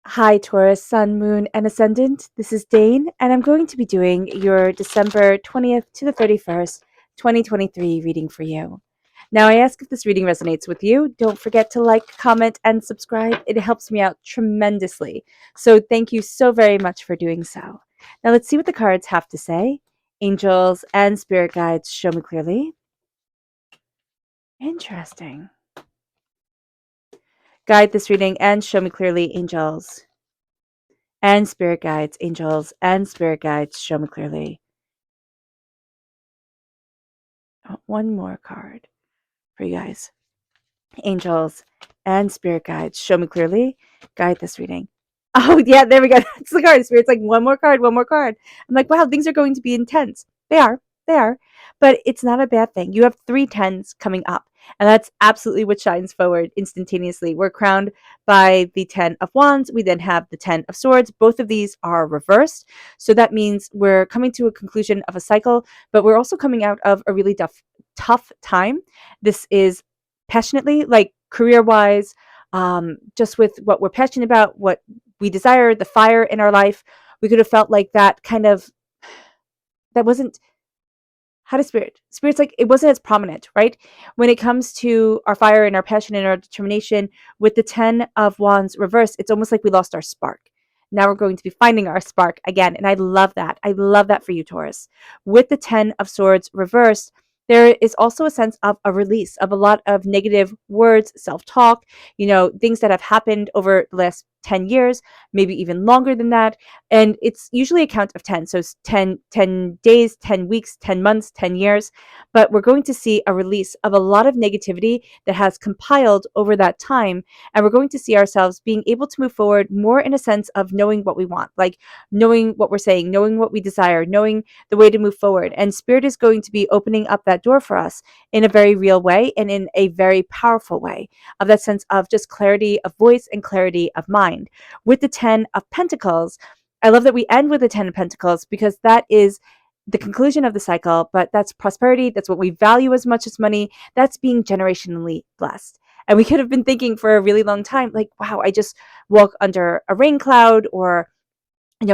Hi, Taurus, Sun, Moon, and Ascendant. This is Dane, and I'm going to be doing your December 20th to the 31st, 2023 reading for you. Now, I ask if this reading resonates with you. Don't forget to like, comment, and subscribe. It helps me out tremendously. So, thank you so very much for doing so. Now, let's see what the cards have to say. Angels and spirit guides, show me clearly. Interesting. Guide this reading and show me clearly, angels and spirit guides, angels and spirit guides, show me clearly. One more card for you guys. Angels and spirit guides, show me clearly. Guide this reading. Oh, yeah, there we go. That's the card. Spirit's like, one more card, one more card. I'm like, wow, things are going to be intense. They are. They are. But it's not a bad thing. You have 3 tens coming up. And that's absolutely what shines forward instantaneously. We're crowned by the 10 of wands. We then have the 10 of swords. Both of these are reversed. So that means we're coming to a conclusion of a cycle, but we're also coming out of a really tough time. This is passionately, like career-wise, just with what we're passionate about, what we desire, the fire in our life. We could have felt like that kind of, that wasn't, how does spirit's like, it wasn't as prominent, right? When it comes to our fire and our passion and our determination, with the 10 of wands reversed, it's almost like we lost our spark. Now we're going to be finding our spark again, and I love that. I love that for you, Taurus. With the 10 of swords reversed, there is also a sense of a release of a lot of negative words, self-talk, things that have happened over the last 10 years, maybe even longer than that. And it's usually a count of 10. So it's 10 days, 10 weeks, 10 months, 10 years. But we're going to see a release of a lot of negativity that has compiled over that time. And we're going to see ourselves being able to move forward more in a sense of knowing what we want, like knowing what we're saying, knowing what we desire, knowing the way to move forward. And Spirit is going to be opening up that door for us in a very real way and in a very powerful way, of that sense of just clarity of voice and clarity of mind. With the 10 of Pentacles, I love that we end with the 10 of Pentacles, because that is the conclusion of the cycle, but that's prosperity. That's what we value as much as money. That's being generationally blessed. And we could have been thinking for a really long time, like, wow, I just walk under a rain cloud, or,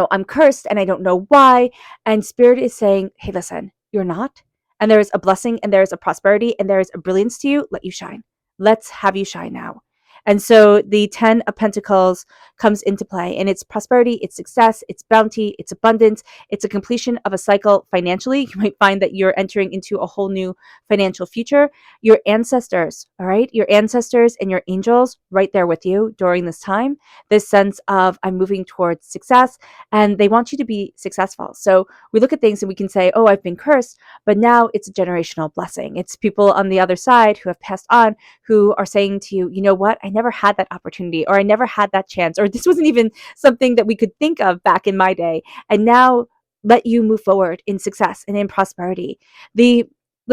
I'm cursed and I don't know why. And Spirit is saying, hey, listen, you're not. And there is a blessing and there is a prosperity and there is a brilliance to you. Let you shine. Let's have you shine now. And so the 10 of Pentacles comes into play, and it's prosperity, it's success, it's bounty, it's abundance, it's a completion of a cycle financially. You might find that you're entering into a whole new financial future. Your ancestors, all right, your ancestors and your angels right there with you during this time. This sense of, I'm moving towards success, and they want you to be successful. So we look at things and we can say, oh, I've been cursed, but now it's a generational blessing. It's people on the other side who have passed on, who are saying to you, you know what, I never had that opportunity, or I never had that chance, or this wasn't even something that we could think of back in my day. And now let you move forward in success and in prosperity. The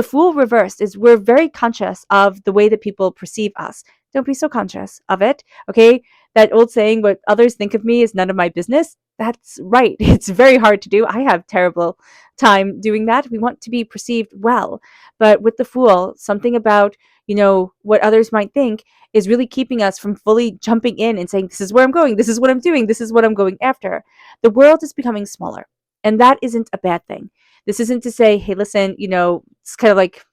Fool reversed is, we're very conscious of the way that people perceive us. Don't be so conscious of it, okay? That old saying, what others think of me is none of my business. That's right. It's very hard to do. I have terrible time doing that. We want to be perceived well. But with the Fool, something about, what others might think is really keeping us from fully jumping in and saying, this is where I'm going, this is what I'm doing, this is what I'm going after. The world is becoming smaller, and that isn't a bad thing. This isn't to say, hey, listen, it's kind of like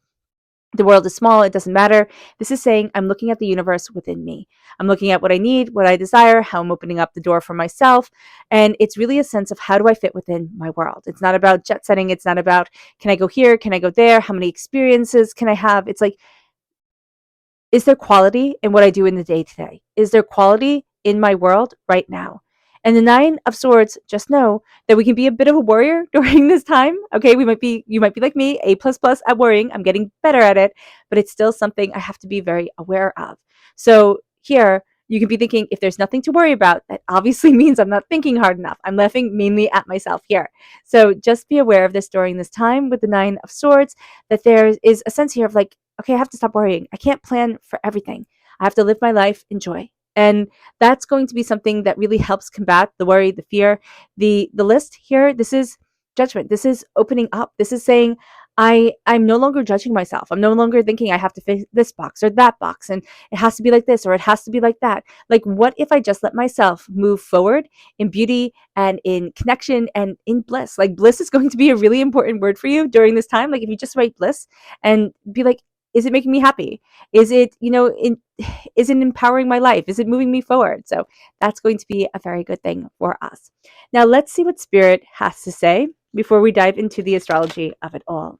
the world is small, it doesn't matter. This is saying, I'm looking at the universe within me. I'm looking at what I need, what I desire, how I'm opening up the door for myself. And it's really a sense of, how do I fit within my world? It's not about jet setting. It's not about, can I go here? Can I go there? How many experiences can I have? It's like, is there quality in what I do in the day to day? Is there quality in my world right now? And the 9 of Swords, just know that we can be a bit of a warrior during this time. Okay, you might be like me, A++ at worrying. I'm getting better at it, but it's still something I have to be very aware of. So here, you can be thinking, if there's nothing to worry about, that obviously means I'm not thinking hard enough. I'm laughing mainly at myself here. So just be aware of this during this time with the 9 of Swords, that there is a sense here of like, okay, I have to stop worrying. I can't plan for everything. I have to live my life in joy. And that's going to be something that really helps combat the worry, the fear. The list here, this is judgment. This is opening up. This is saying, I'm no longer judging myself. I'm no longer thinking I have to fit this box or that box and it has to be like this or it has to be like that. Like, what if I just let myself move forward in beauty and in connection and in bliss? Like, bliss is going to be a really important word for you during this time. Like, if you just write bliss and be like, is it making me happy? Is it, is it empowering my life? Is it moving me forward? So that's going to be a very good thing for us. Now, let's see what Spirit has to say before we dive into the astrology of it all.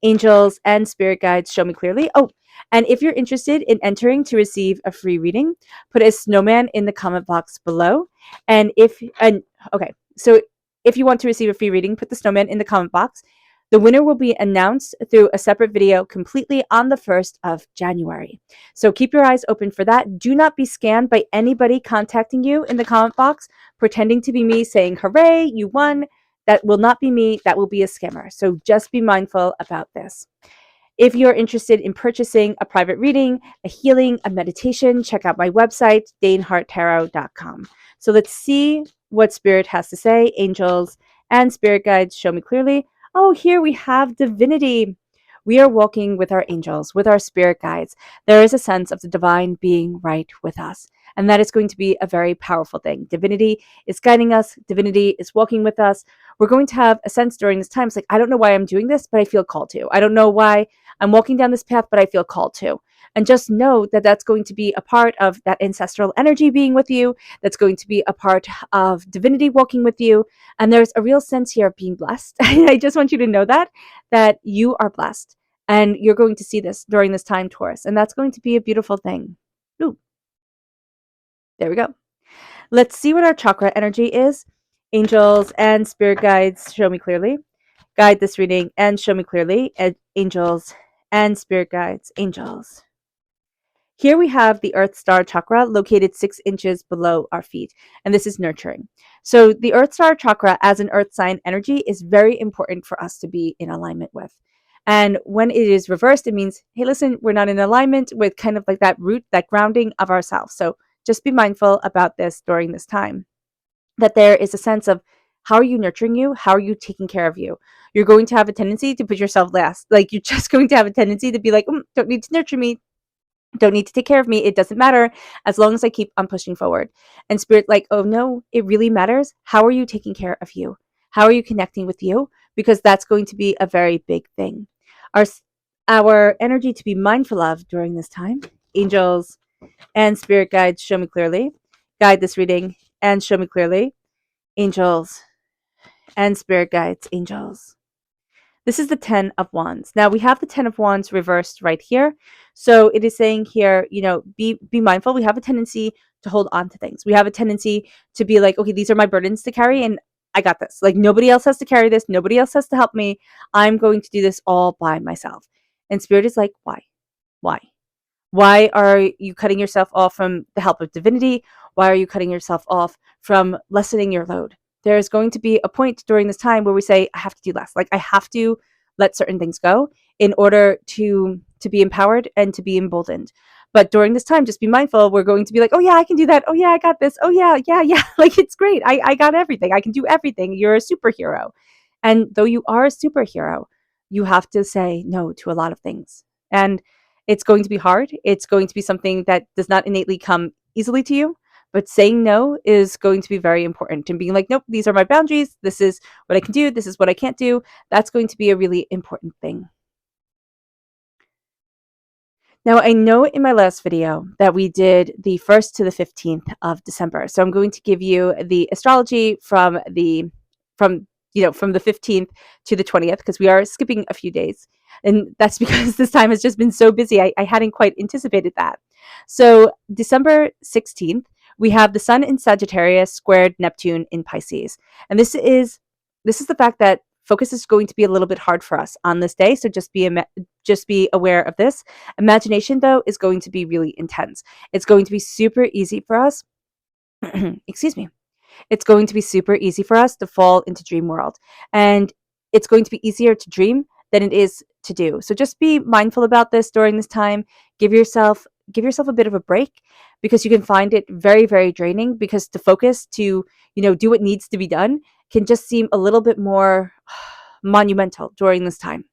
Angels and spirit guides show me clearly. Oh, and if you're interested in entering to receive a free reading, put a snowman in the comment box below. So if you want to receive a free reading, put the snowman in the comment box. The winner will be announced through a separate video completely on the 1st of January. So keep your eyes open for that. Do not be scanned by anybody contacting you in the comment box, pretending to be me saying, hooray, you won. That will not be me. That will be a scammer. So just be mindful about this. If you're interested in purchasing a private reading, a healing, a meditation, check out my website, daneharttarot.com. So let's see what Spirit has to say. Angels and spirit guides show me clearly. Oh, here we have divinity. We are walking with our angels, with our spirit guides. There is a sense of the divine being right with us. And that is going to be a very powerful thing. Divinity is guiding us. Divinity is walking with us. We're going to have a sense during this time. It's like, I don't know why I'm doing this, but I feel called to. I don't know why I'm walking down this path, but I feel called to. And just know that that's going to be a part of that ancestral energy being with you. That's going to be a part of divinity walking with you. And there's a real sense here of being blessed. I just want you to know that you are blessed. And you're going to see this during this time, Taurus. And that's going to be a beautiful thing. Ooh. There we go. Let's see what our chakra energy is. Angels and spirit guides show me clearly. Guide this reading and show me clearly. Angels and spirit guides. Angels. Here we have the Earth Star chakra located 6 inches below our feet, and this is nurturing. So the Earth Star chakra as an Earth sign energy is very important for us to be in alignment with. And when it is reversed, it means, hey, listen, we're not in alignment with kind of like that root, that grounding of ourselves. So just be mindful about this during this time, that there is a sense of how are you nurturing you? How are you taking care of you? You're going to have a tendency to put yourself last. Like, you're just going to have a tendency to be like, don't need to nurture me. Don't need to take care of me. It doesn't matter as long as I keep on pushing forward. And Spirit, like, oh no, it really matters. How are you taking care of you? How are you connecting with you? Because that's going to be a very big thing. Our energy to be mindful of during this time. Angels and spirit guides show me clearly. Guide this reading and show me clearly. Angels and spirit guides. Angels. This is the 10 of Wands. Now we have the 10 of Wands reversed right here. So it is saying here, be mindful. We have a tendency to hold on to things. We have a tendency to be like, okay, these are my burdens to carry and I got this. Like, nobody else has to carry this. Nobody else has to help me. I'm going to do this all by myself. And Spirit is like, why? Why? Why are you cutting yourself off from the help of divinity? Why are you cutting yourself off from lessening your load? There's going to be a point during this time where we say, I have to do less. Like, I have to let certain things go in order to be empowered and to be emboldened. But during this time, just be mindful. We're going to be like, oh yeah, I can do that. Oh yeah, I got this. Oh yeah. Like, it's great. I got everything. I can do everything. You're a superhero. And though you are a superhero, you have to say no to a lot of things. And it's going to be hard. It's going to be something that does not innately come easily to you. But saying no is going to be very important. And being like, nope, these are my boundaries. This is what I can do. This is what I can't do. That's going to be a really important thing. Now, I know in my last video that we did the 1st to the 15th of December. So I'm going to give you the astrology from the 15th to the 20th, because we are skipping a few days. And that's because this time has just been so busy. I hadn't quite anticipated that. So December 16th, we have the Sun in Sagittarius squared Neptune in Pisces. And this is the fact that focus is going to be a little bit hard for us on this day. So just be aware of this. Imagination, though, is going to be really intense. It's going to be super easy for us. Excuse me. It's going to be super easy for us to fall into dream world. And it's going to be easier to dream than it is to do. So just be mindful about this during this time. Give yourself a bit of a break, because you can find it very, very draining, because to focus, to, do what needs to be done can just seem a little bit more monumental during this time.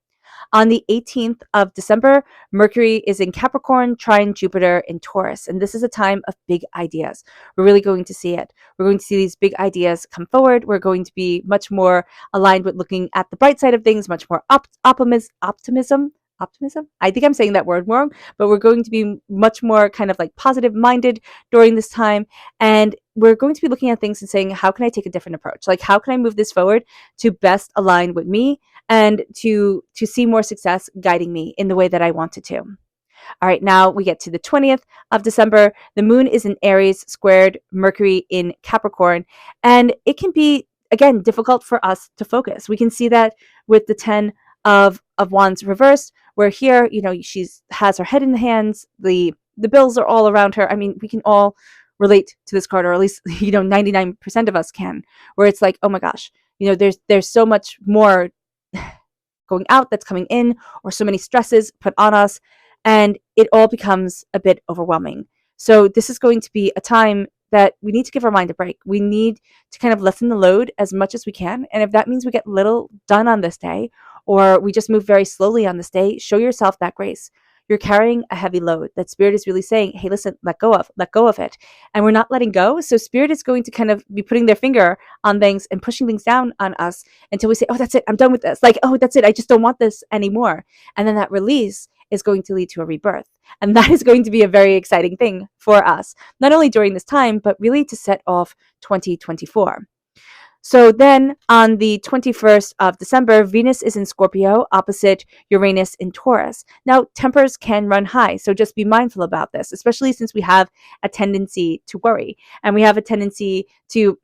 On the 18th of December, Mercury is in Capricorn, trine Jupiter in Taurus. And this is a time of big ideas. We're really going to see it. We're going to see these big ideas come forward. We're going to be much more aligned with looking at the bright side of things, much more optimism. Optimism? I think I'm saying that word wrong, but we're going to be much more kind of like positive minded during this time. And we're going to be looking at things and saying, how can I take a different approach? Like, how can I move this forward to best align with me and to see more success guiding me in the way that I want it to? All right, now we get to the 20th of December. The moon is in Aries, squared Mercury in Capricorn, and it can be, again, difficult for us to focus. We can see that with the 10 of Wands reversed, where here, she has her head in the hands, the bills are all around her. I mean, we can all relate to this card, or at least 99% of us can, where it's like, oh my gosh, there's so much more going out that's coming in, or so many stresses put on us, and it all becomes a bit overwhelming. So this is going to be a time that we need to give our mind a break. We need to kind of lessen the load as much as we can. And if that means we get little done on this day, or we just move very slowly on this day, show yourself that grace. You're carrying a heavy load that Spirit is really saying, hey, listen, let go of it. And we're not letting go. So Spirit is going to kind of be putting their finger on things and pushing things down on us until we say, oh, that's it, I'm done with this. Like, oh, that's it, I just don't want this anymore. And then that release is going to lead to a rebirth. And that is going to be a very exciting thing for us, not only during this time, but really to set off 2024. So then on the 21st of December, Venus is in Scorpio, opposite Uranus in Taurus. Now, tempers can run high, so just be mindful about this, especially since we have a tendency to worry and we have a tendency to,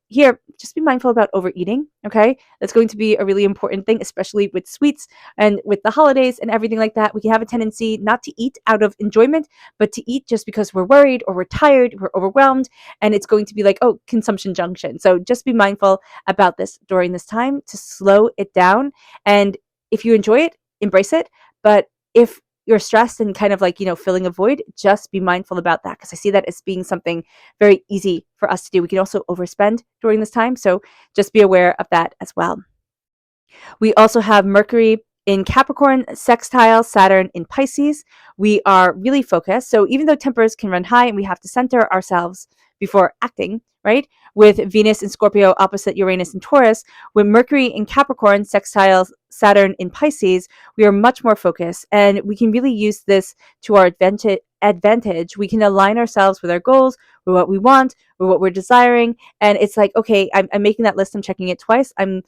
just be mindful about overeating, okay? That's going to be a really important thing, especially with sweets and with the holidays and everything like that. We can have a tendency not to eat out of enjoyment, but to eat just because we're worried or we're tired, we're overwhelmed, and it's going to be like, oh, consumption junction. So just be mindful about this during this time to slow it down. And if you enjoy it, embrace it. But if you're stressed and kind of like, filling a void, just be mindful about that, because I see that as being something very easy for us to do. We can also overspend during this time. So just be aware of that as well. We also have Mercury in Capricorn, sextile Saturn in Pisces. We are really focused. So even though tempers can run high and we have to center ourselves before acting, right? With Venus in Scorpio opposite Uranus in Taurus, with Mercury in Capricorn, sextile Saturn in Pisces, we are much more focused, and we can really use this to our advantage. We can align ourselves with our goals, with what we want, with what we're desiring. And it's like, okay, I'm making that list. I'm checking it twice. I'm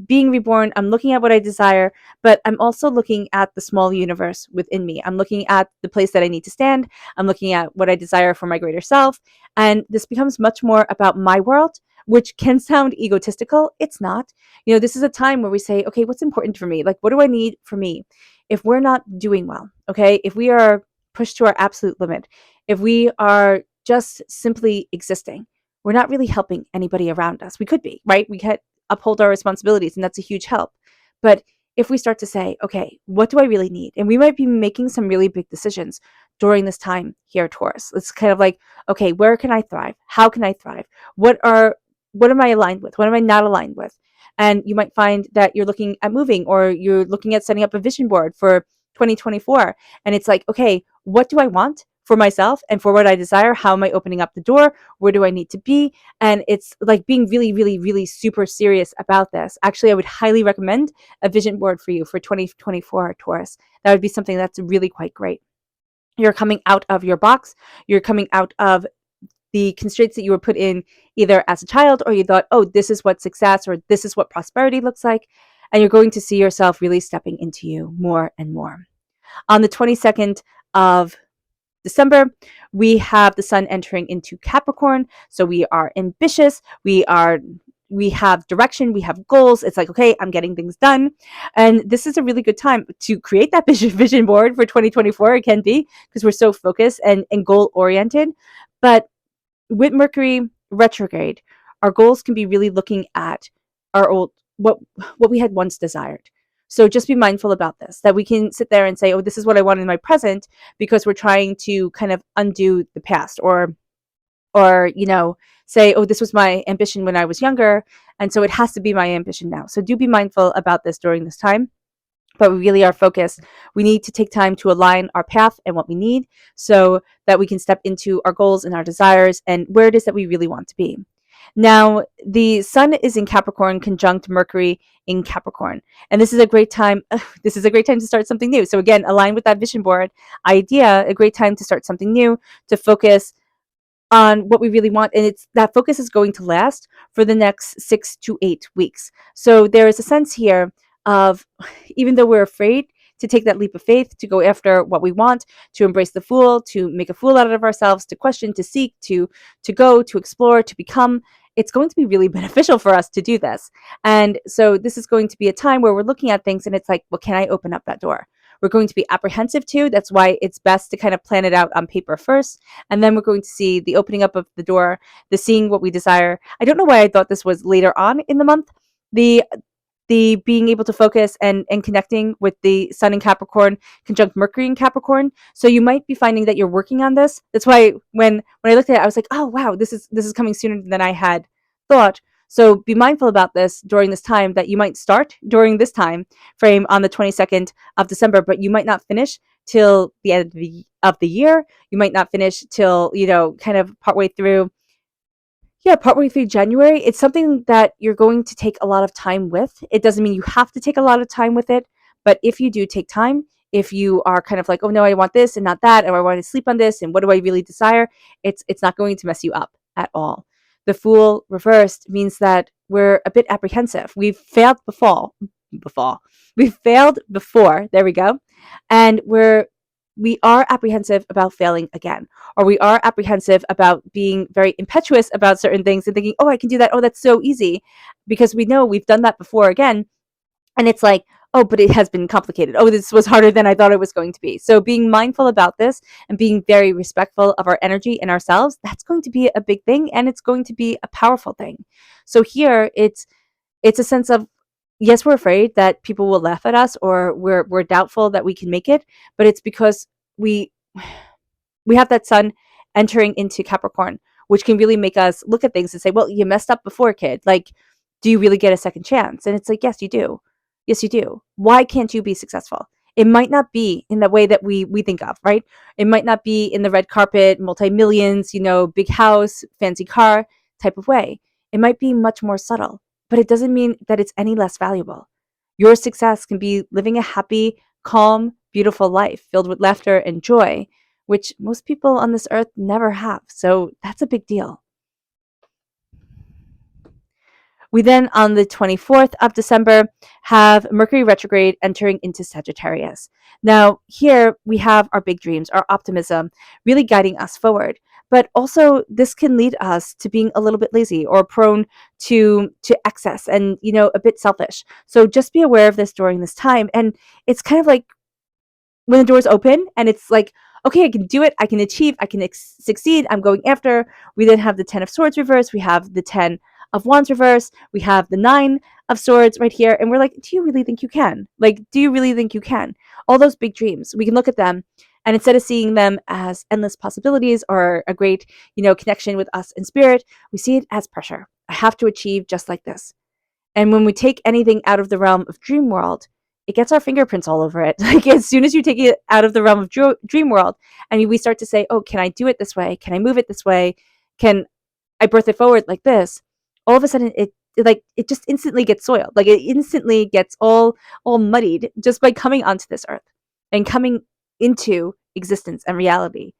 being reborn. I'm looking at what I desire, but I'm also looking at the small universe within me. I'm looking at the place that I need to stand. I'm looking at what I desire for my greater self. And this becomes much more about my world, which can sound egotistical. It's not. This is a time where we say, okay, what's important for me? Like, what do I need for me? If we're not doing well, okay, if we are pushed to our absolute limit, if we are just simply existing, we're not really helping anybody around us. We could be, right? We could uphold our responsibilities, and that's a huge help. But if we start to say, okay, what do I really need? And we might be making some really big decisions during this time here, Taurus. It's kind of like, okay, where can I thrive? How can I thrive? What am I aligned with? What am I not aligned with? And you might find that you're looking at moving, or you're looking at setting up a vision board for 2024. And it's like, okay, what do I want for myself and for what I desire? How am I opening up the door? Where do I need to be? And it's like being really, really, really super serious about this. Actually, I would highly recommend a vision board for you for 2024, Taurus. That would be something that's really quite great. You're coming out of your box. You're coming out of the constraints that you were put in either as a child, or you thought, oh, this is what success or this is what prosperity looks like. And you're going to see yourself really stepping into you more and more. On the 22nd of December, we have the sun entering into Capricorn. So we are ambitious. We have direction. We have goals. It's like, okay, I'm getting things done. And this is a really good time to create that vision board for 2024. It can be, because we're so focused and goal oriented. But with Mercury retrograde, our goals can be really looking at our old, what we had once desired. So just be mindful about this, that we can sit there and say, oh, this is what I want in my present, because we're trying to kind of undo the past, or say, oh, this was my ambition when I was younger, and so it has to be my ambition now. So do be mindful about this during this time. but we really are focused. We need to take time to align our path and what we need so that we can step into our goals and our desires and where it is that we really want to be. Now, the sun is in Capricorn conjunct Mercury in Capricorn. And this is a great time. This is a great time to start something new. So again, align with that vision board idea, a great time to start something new, to focus on what we really want, and it's that focus is going to last for the next 6 to 8 weeks. So there is a sense here of, even though we're afraid to take that leap of faith, to go after what we want, to embrace the fool, to make a fool out of ourselves, to question, to seek, to go, to explore, to become, it's going to be really beneficial for us to do this. And so this is going to be a time where we're looking at things and it's like, well, can I open up that door? We're going to be apprehensive too. That's why it's best to kind of plan it out on paper first. And then we're going to see the opening up of the door, the seeing what we desire. I don't know why I thought this was later on in the month. The being able to focus and connecting with the sun in Capricorn conjunct Mercury in Capricorn. So you might be finding that you're working on this. That's why when I looked at it, I was like, oh wow, this is coming sooner than I had thought. So be mindful about this during this time, that you might start during this time frame on the 22nd of December, but you might not finish till the end of the year. You might not finish till, kind of partway through January. It's something that you're going to take a lot of time with. It doesn't mean you have to take a lot of time with it, but if you do take time, if you are kind of like, oh no, I want this and not that, or I want to sleep on this, and what do I really desire? It's not going to mess you up at all. The Fool reversed means that we're a bit apprehensive. We've failed before. We've failed before. There we go. And we are apprehensive about failing again, or we are apprehensive about being very impetuous about certain things and thinking, oh, I can do that. Oh, that's so easy, because we know we've done that before again. And it's like, oh, but it has been complicated. Oh, this was harder than I thought it was going to be. So being mindful about this and being very respectful of our energy and ourselves, that's going to be a big thing, and it's going to be a powerful thing. So here it's a sense of, yes, we're afraid that people will laugh at us, or we're doubtful that we can make it, but it's because we have that sun entering into Capricorn, which can really make us look at things and say, well, you messed up before, kid. Like, do you really get a second chance? And it's like, yes, you do. Yes, you do. Why can't you be successful? It might not be in the way that we think of, right? It might not be in the red carpet, multi-millions, big house, fancy car type of way. It might be much more subtle, but it doesn't mean that it's any less valuable. Your success can be living a happy, calm, beautiful life filled with laughter and joy, which most people on this earth never have. So that's a big deal. We then, on the 24th of December, have Mercury retrograde entering into Sagittarius. Now, here we have our big dreams, our optimism, really guiding us forward. But also, this can lead us to being a little bit lazy or prone to excess and, a bit selfish. So just be aware of this during this time. And it's kind of like when the doors open and it's like, okay, I can do it. I can achieve. I can succeed. I'm going after. We then have the 10 of Swords reverse. We have the 10 of Wands reverse. We have the 9 of Swords right here. And we're like, do you really think you can? Like, do you really think you can? All those big dreams, we can look at them, and instead of seeing them as endless possibilities or a great, connection with us in spirit, we see it as pressure. I have to achieve just like this. And when we take anything out of the realm of dream world, it gets our fingerprints all over it. Like, as soon as you take it out of the realm of dream world and we start to say, oh, can I do it this way? Can I move it this way? Can I birth it forward like this? All of a sudden it just instantly gets soiled. Like, it instantly gets all muddied just by coming onto this earth and coming into existence and reality.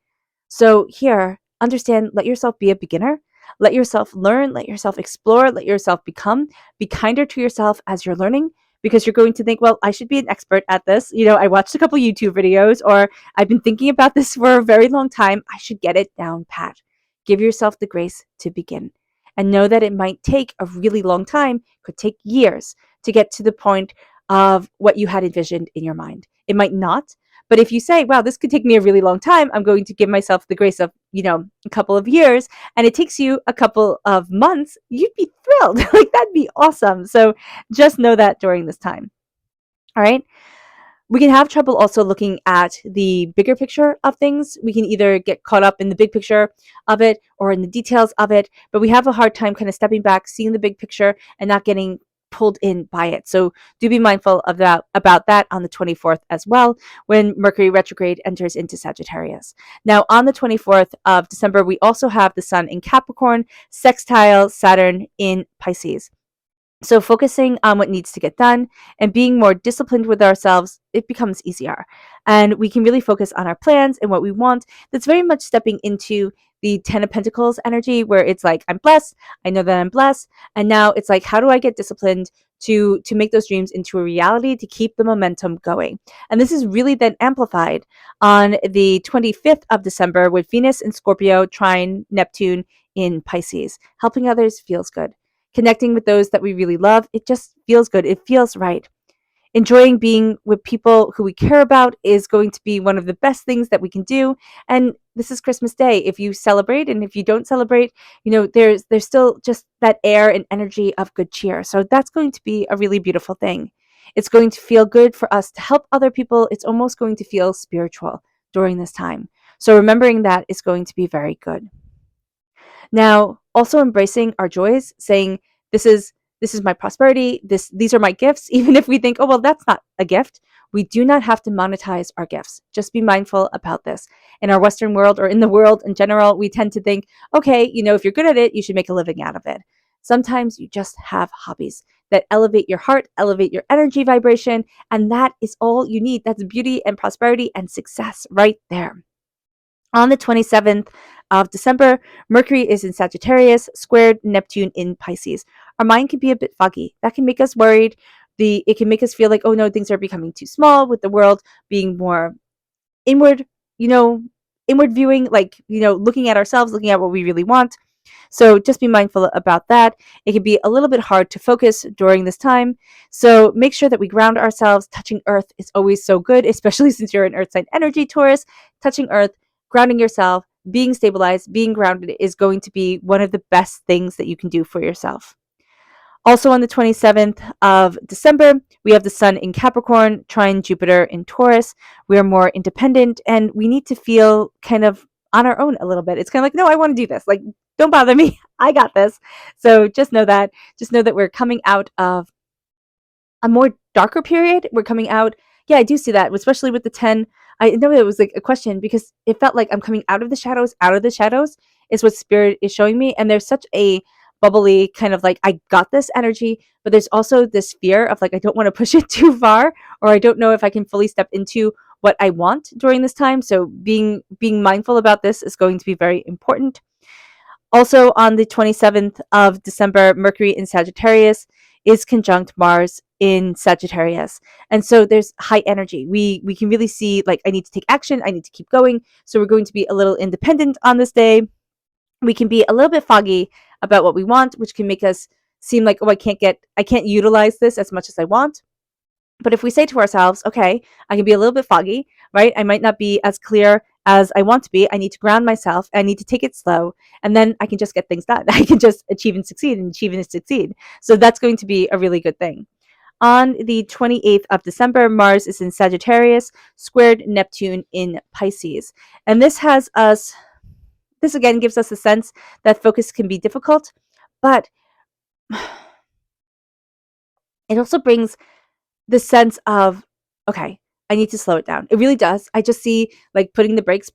So here, understand, let yourself be a beginner. Let yourself learn, let yourself explore, let yourself become. Be kinder to yourself as you're learning, because you're going to think, well, I should be an expert at this. I watched a couple YouTube videos, or I've been thinking about this for a very long time. I should get it down pat. Give yourself the grace to begin. And know that it might take a really long time, could take years to get to the point of what you had envisioned in your mind. It might not, but if you say, wow, this could take me a really long time, I'm going to give myself the grace of, a couple of years, and it takes you a couple of months, you'd be thrilled. Like, that'd be awesome. So just know that during this time. All right. We can have trouble also looking at the bigger picture of things. We can either get caught up in the big picture of it or in the details of it, but we have a hard time kind of stepping back, seeing the big picture, and not getting pulled in by it. So do be mindful of that, about that on the 24th as well, when Mercury retrograde enters into Sagittarius. Now, on the 24th of December, we also have the Sun in Capricorn, sextile Saturn in Pisces. So focusing on what needs to get done and being more disciplined with ourselves, it becomes easier. And we can really focus on our plans and what we want. That's very much stepping into the 10 of Pentacles energy, where it's like, I'm blessed, I know that I'm blessed. And now it's like, how do I get disciplined to make those dreams into a reality, to keep the momentum going? And this is really then amplified on the 25th of December with Venus in Scorpio trine Neptune in Pisces. Helping others feels good. Connecting with those that we really love, it just feels good. It feels right. Enjoying being with people who we care about is going to be one of the best things that we can do. And this is Christmas Day. If you celebrate, and if you don't celebrate, there's still just that air and energy of good cheer. So that's going to be a really beautiful thing. It's going to feel good for us to help other people. It's almost going to feel spiritual during this time. So remembering that is going to be very good. Now, also embracing our joys, saying, this is my prosperity, these are my gifts, even if we think, oh, well, that's not a gift. We do not have to monetize our gifts. Just be mindful about this. In our Western world, or in the world in general, we tend to think, okay, if you're good at it, you should make a living out of it. Sometimes you just have hobbies that elevate your heart, elevate your energy vibration, and that is all you need. That's beauty and prosperity and success right there. On the 27th of December, Mercury is in Sagittarius, squared Neptune in Pisces. Our mind can be a bit foggy. That can make us worried. It can make us feel like, oh no, things are becoming too small, with the world being more inward, inward viewing, like, looking at ourselves, looking at what we really want. So just be mindful about that. It can be a little bit hard to focus during this time. So make sure that we ground ourselves. Touching earth is always so good, especially since you're an earth sign energy, Taurus. Touching earth, grounding yourself, being stabilized, being grounded is going to be one of the best things that you can do for yourself. Also on the 27th of December, we have the Sun in Capricorn, trine Jupiter in Taurus. We are more independent and we need to feel kind of on our own a little bit. It's kind of like, no, I want to do this. Like, don't bother me. I got this. So just know that we're coming out of a more darker period. We're coming out. Yeah, I do see that, especially with the 10. I know it was like a question because it felt like I'm coming out of the shadows. Out of the shadows is what Spirit is showing me. And there's such a bubbly kind of like, I got this energy, but there's also this fear of like, I don't want to push it too far, or I don't know if I can fully step into what I want during this time. So being mindful about this is going to be very important. Also on the 27th of December, Mercury in Sagittarius is conjunct Mars in Sagittarius. And so there's high energy. We can really see like, I need to take action. I need to keep going. So we're going to be a little independent on this day. We can be a little bit foggy about what we want, which can make us seem like, oh, I can't utilize this as much as I want. But if we say to ourselves, okay, I can be a little bit foggy, right? I might not be as clear as I want to be. I need to ground myself. I need to take it slow. And then I can just get things done. I can just achieve and succeed. So that's going to be a really good thing. On the 28th of December, Mars is in Sagittarius, squared Neptune in Pisces. And this again gives us a sense that focus can be difficult, but it also brings the sense of, okay, I need to slow it down. It really does. I just see like putting the brakes.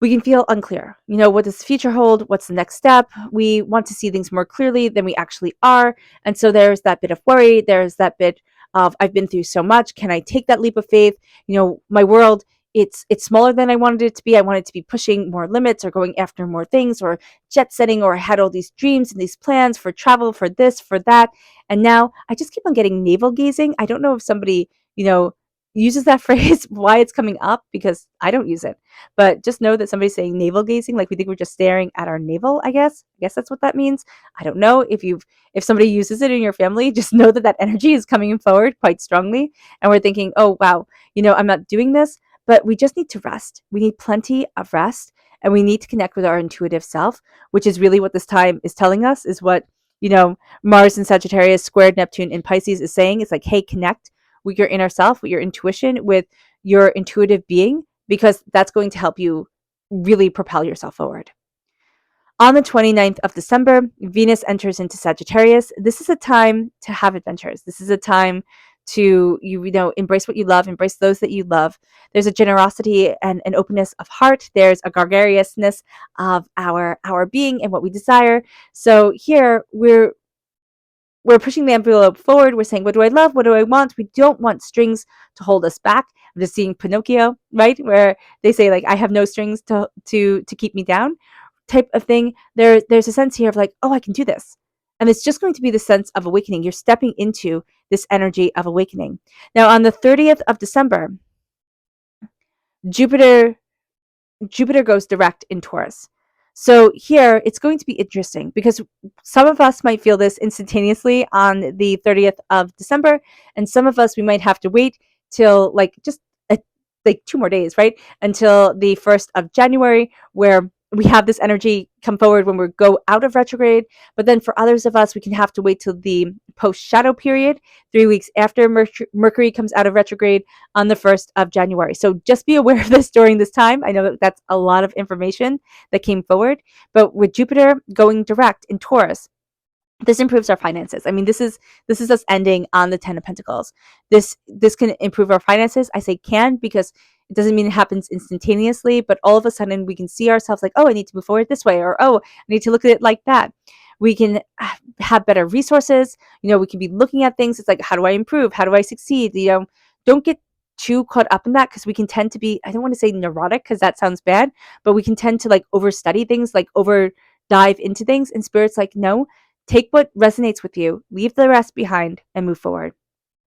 We can feel unclear. What does the future hold? What's the next step? We want to see things more clearly than we actually are. And so there's that bit of worry. There's that bit of, I've been through so much. Can I take that leap of faith? My world, it's smaller than I wanted it to be. I wanted to be pushing more limits or going after more things or jet setting, or I had all these dreams and these plans for travel, for this, for that. And now I just keep on getting navel gazing. I don't know if somebody, uses that phrase, why it's coming up, because I don't use it. But just know that somebody's saying navel gazing, like we think we're just staring at our navel, I guess. That's what that means. I don't know if somebody uses it in your family, just know that energy is coming forward quite strongly. And we're thinking, oh, wow, I'm not doing this. But we just need to rest. We need plenty of rest, and we need to connect with our intuitive self, which is really what this time is telling us, is what, Mars in Sagittarius squared Neptune in Pisces is saying. It's like, hey, connect with your inner self, with your intuition, with your intuitive being, because that's going to help you really propel yourself forward. On the 29th of December, Venus enters into Sagittarius. This is a time to have adventures. This is a time to embrace what you love, embrace those that you love. There's a generosity and an openness of heart. There's a gregariousness of our being and what we desire. So here we're pushing the envelope forward. We're saying, what do I love? What do I want? We don't want strings to hold us back. I'm just seeing Pinocchio, right? Where they say, like, I have no strings to keep me down type of thing. There's a sense here of like, oh, I can do this. And it's just going to be the sense of awakening. You're stepping into this energy of awakening. Now, on the 30th of December, Jupiter goes direct in Taurus. So here it's going to be interesting because some of us might feel this instantaneously on the 30th of December, and some of us we might have to wait till like just like 2 more days, right? Until the 1st of January, where we have this energy come forward when we go out of retrograde. But then for others of us, we can have to wait till the post shadow period, 3 weeks after Mercury comes out of retrograde on the 1st of January. So just be aware of this during this time. I know that that's a lot of information that came forward, but with Jupiter going direct in Taurus, this improves our finances. I mean, this is us ending on the 10 of Pentacles. This can improve our finances. I say can because it doesn't mean it happens instantaneously, but all of a sudden we can see ourselves like, oh, I need to move forward this way, or oh, I need to look at it like that. We can have better resources. We can be looking at things. It's like, how do I improve? How do I succeed? Don't get too caught up in that because we can tend to be, I don't want to say neurotic because that sounds bad, but we can tend to like overstudy things, like over dive into things. And Spirit's like, no, take what resonates with you, leave the rest behind, and move forward.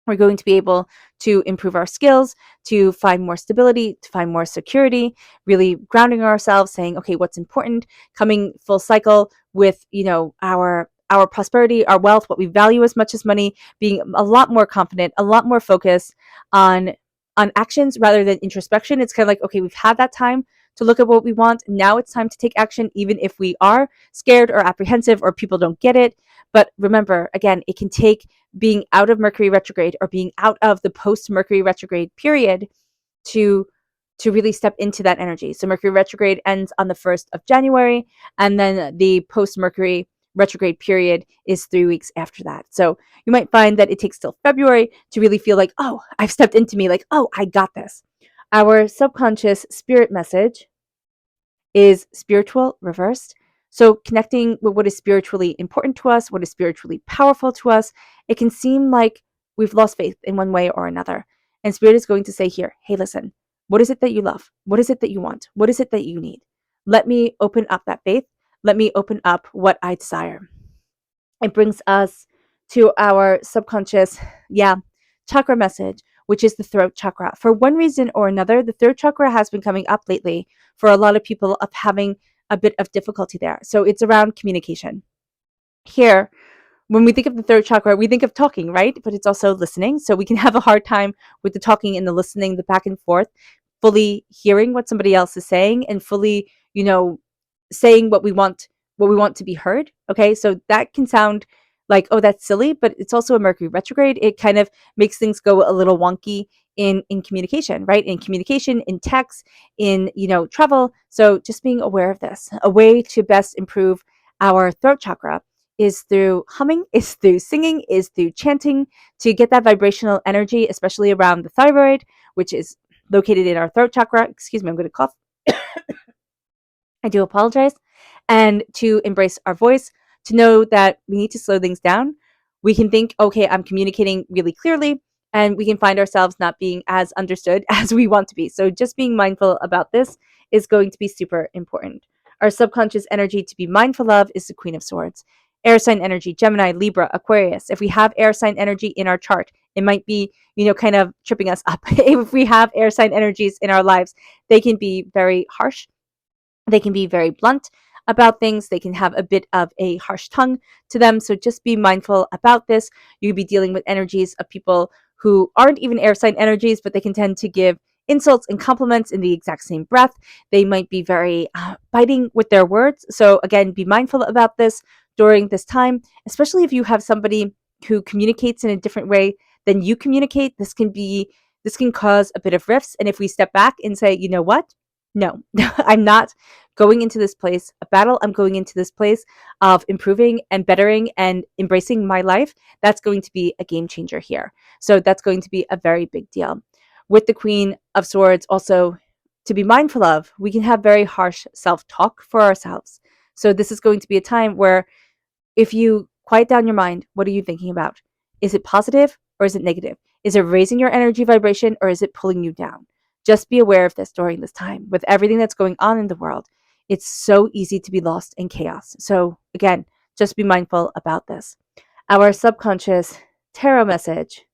We're going to be able to improve our skills, to find more stability, to find more security, really grounding ourselves, saying, okay, what's important, coming full cycle with, our prosperity, our wealth, what we value as much as money, being a lot more confident, a lot more focused on actions rather than introspection. It's kind of like, okay, we've had that time to look at what we want. Now it's time to take action, even if we are scared or apprehensive or people don't get it. But remember, again, it can take being out of Mercury retrograde or being out of the post-Mercury retrograde period to really step into that energy. So Mercury retrograde ends on the 1st of January, and then the post-Mercury retrograde period is 3 weeks after that. So you might find that it takes till February to really feel like, oh, I've stepped into me, like, oh, I got this. Our subconscious spirit message is spiritual reversed. So connecting with what is spiritually important to us, what is spiritually powerful to us, it can seem like we've lost faith in one way or another. And Spirit is going to say here, hey, listen, what is it that you love? What is it that you want? What is it that you need? Let me open up that faith. Let me open up what I desire. It brings us to our subconscious, chakra message, which is the throat chakra. For one reason or another, the throat chakra has been coming up lately for a lot of people of having a bit of difficulty there. So it's around communication. Here, when we think of the throat chakra, we think of talking, right? But it's also listening. So we can have a hard time with the talking and the listening, the back and forth, fully hearing what somebody else is saying and fully, saying what we want to be heard. Okay. So that can sound like, oh, that's silly, but it's also a Mercury retrograde. It kind of makes things go a little wonky in communication, right? In communication, in text, in, travel. So just being aware of this. A way to best improve our throat chakra is through humming, is through singing, is through chanting to get that vibrational energy, especially around the thyroid, which is located in our throat chakra. Excuse me, I'm going to cough. I do apologize. And to embrace our voice, to know that we need to slow things down. We can think, okay, I'm communicating really clearly, and we can find ourselves not being as understood as we want to be. So just being mindful about this is going to be super important. Our subconscious energy to be mindful of is the Queen of Swords. Air sign energy, Gemini, Libra, Aquarius. If we have air sign energy in our chart, it might be, kind of tripping us up. If we have air sign energies in our lives, they can be very harsh. They can be very blunt about things. They can have a bit of a harsh tongue to them. So just be mindful about this. You'll be dealing with energies of people who aren't even air sign energies, but they can tend to give insults and compliments in the exact same breath. They might be very biting with their words. So again, be mindful about this during this time, especially if you have somebody who communicates in a different way than you communicate. This can cause a bit of rifts. And if we step back and say, you know what? No, I'm not going into this place of battle. I'm going into this place of improving and bettering and embracing my life. That's going to be a game changer here. So that's going to be a very big deal. With the Queen of Swords, also to be mindful of, we can have very harsh self talk for ourselves. So this is going to be a time where if you quiet down your mind, what are you thinking about? Is it positive or is it negative? Is it raising your energy vibration or is it pulling you down? Just be aware of this during this time. With everything that's going on in the world, it's so easy to be lost in chaos. So, again, just be mindful about this. Our subconscious tarot message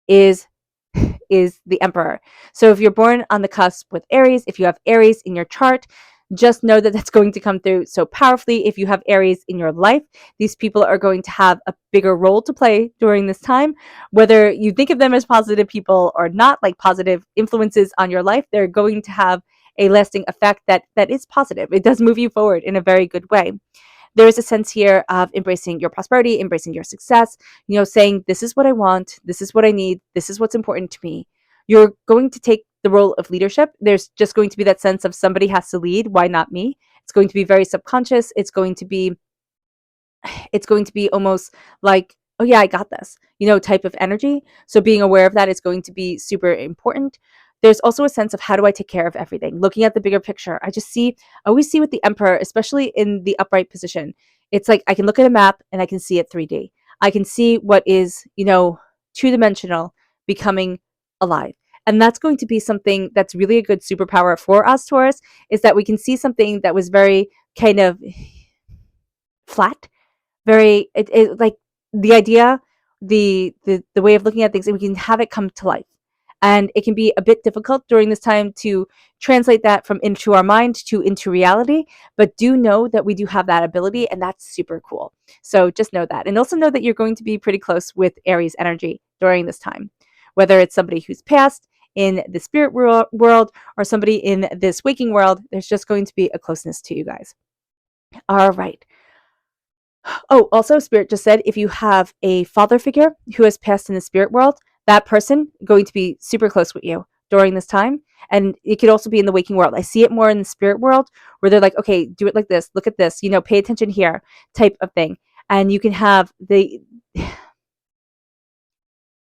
is the Emperor. So if you're born on the cusp with Aries, if you have Aries in your chart, just know that that's going to come through so powerfully. If you have Aries in your life, these people are going to have a bigger role to play during this time. Whether you think of them as positive people or not, like positive influences on your life, they're going to have a lasting effect that is positive. It does move you forward in a very good way. There is a sense here of embracing your prosperity, embracing your success, saying, this is what I want, this is what I need, this is what's important to me. You're going to take the role of leadership. There's just going to be that sense of somebody has to lead. Why not me? It's going to be very subconscious. It's going to be almost like, oh yeah, I got this, type of energy. So being aware of that is going to be super important. There's also a sense of how do I take care of everything? Looking at the bigger picture. I always see with the Emperor, especially in the upright position, it's like I can look at a map and I can see it 3D. I can see what is, two-dimensional becoming alive. And that's going to be something that's really a good superpower for us, Taurus, is that we can see something that was very kind of flat, very like the idea, the way of looking at things, and we can have it come to life. And it can be a bit difficult during this time to translate that from into our mind to into reality, but do know that we do have that ability, and that's super cool. So just know that. And also know that you're going to be pretty close with Aries energy during this time, whether it's somebody who's passed in the spirit world or somebody in this waking world. There's just going to be a closeness to you guys. All right. Oh, also, Spirit just said if you have a father figure who has passed in the spirit world, that person going to be super close with you during this time. And it could also be in the waking world. I see it more in the spirit world where they're like, okay, do it like this, look at this, pay attention here, type of thing. And you can have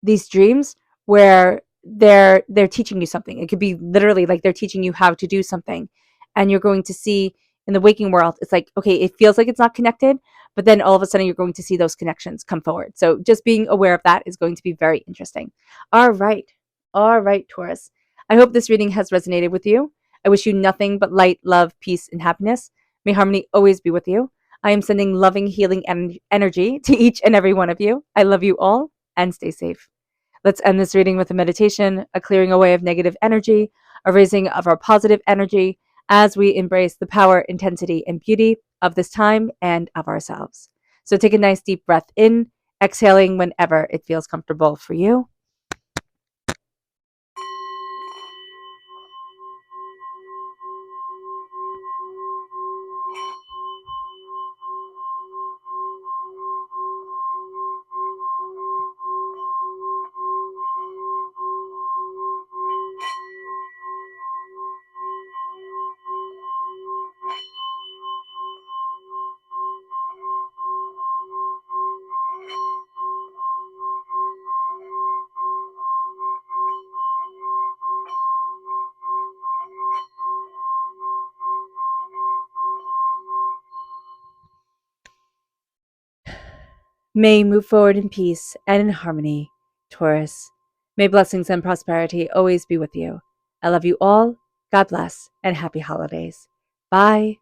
these dreams where they're teaching you something. It could be literally like they're teaching you how to do something, and you're going to see in the waking world, it's like, okay, it feels like it's not connected, but then all of a sudden you're going to see those connections come forward. So just being aware of that is going to be very interesting. All right, Taurus, I hope this reading has resonated with you. I wish you nothing but light, love, peace, and happiness. May harmony always be with you. I am sending loving, healing energy to each and every one of you. I love you all, and stay safe. Let's end this reading with a meditation, a clearing away of negative energy, a raising of our positive energy as we embrace the power, intensity, and beauty of this time and of ourselves. So take a nice deep breath in, exhaling whenever it feels comfortable for you. May you move forward in peace and in harmony, Taurus. May blessings and prosperity always be with you. I love you all. God bless and happy holidays. Bye.